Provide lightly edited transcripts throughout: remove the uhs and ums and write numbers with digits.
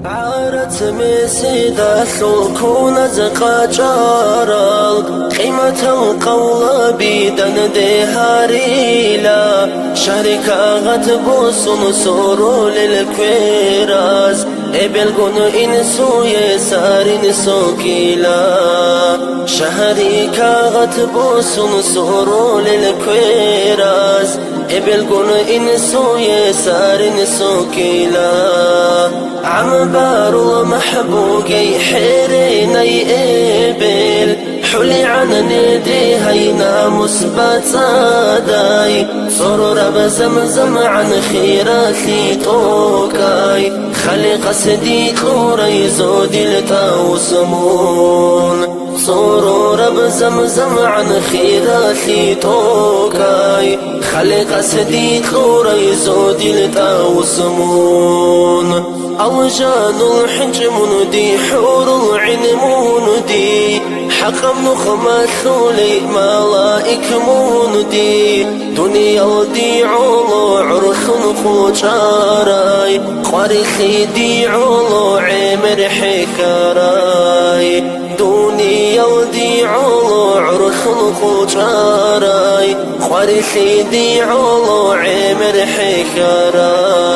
عارت مسيدة ثلكون زقاجارل قيمة القول بيدن دهاريلا شركة غتبوس نسور للكويراز ابلغن إنسو يسار نسو كيلا شهريكا غتبوس نسور للكويراز ابلغن إنسو يسار نسو كيلا عمبار محبوقي حيريني إبل حلي عن ندي هينا مثبت صداي صرور بزمزم عن خيراتي توكاي خلي قصدي طوري زودي لتاوسمون صرور بزمزم عن خيراتي توكاي خلي قصدي طوري زودي لتاوسمون أوجان الحج مندي حور العين مندي حقم نخمثولي ملائك مندي دنيا ودي علو عرخ نخوشاراي قارخي دي علو عمر حكاراي دنيا ودي علو عرخ نخوشاراي قارخي دي علو عمر حكاراي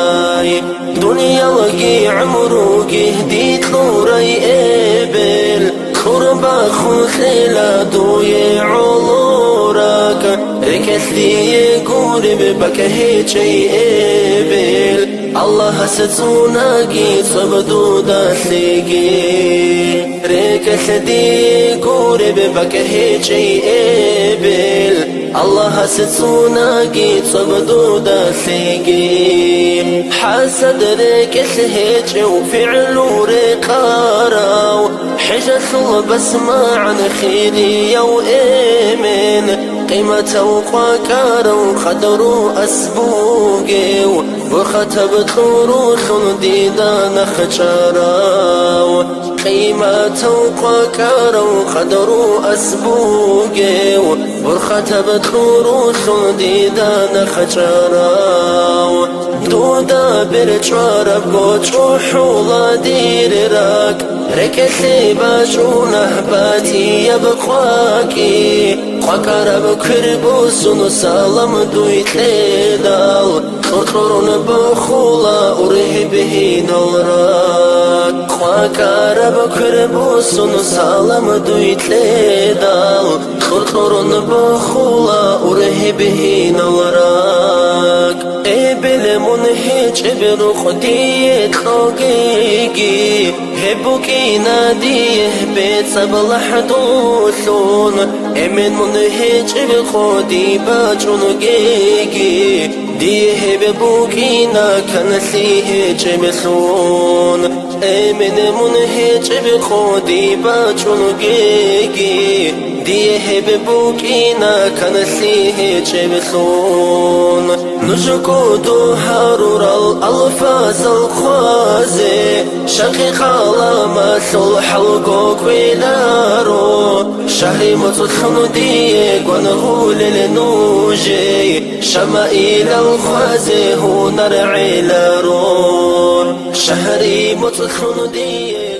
دنيا وقي عمروقي هديت لوري إبل خربا خوثيلا دوي علورك ركث لي يقول ببك هيجي إبل الله ستوناقي صبدو داثليقي ركث لي يقول ببك هيجي إبل الله ستوناقي صبدو داثليقي حسد ركث هيجي وفعلو رقاراو حجث بسمع عن خيري يو إيمن قيمة وقاكارو قدرو أسبوقيو وختب طروخ ديدان خجاراو قيمة وقاكارو قدرو أسبوقيو وختب طروخ ديدان خجاراو دودا برچار بوچو حولا دير راك ركثي باجونه باتي يبقواكي قاكار بكربوسون سالم دويت ليدال خطرون بخولا أرهبه نوراك قاكار بكربوسون سالم دويت ليدال خطرون بخولا أرهبه نوراك إبل منهج بروخ ديت لوغيكي هبوكي ناديه بيت سبلح دوثون امن منهج بخودي باجون جيكي ديه ببوكي ناكن سيه جبثون امن منهج بخودي باجون جيكي ديه ببوكي ناكن سيه جبثون نجكو دو هارور الألفاظ الخوازي شقيق لما صلح القوك ويلارو شهري متخن ديك ونغول لنوجي شمائل الخوازي هو نرعي لارو شهري متخن ديك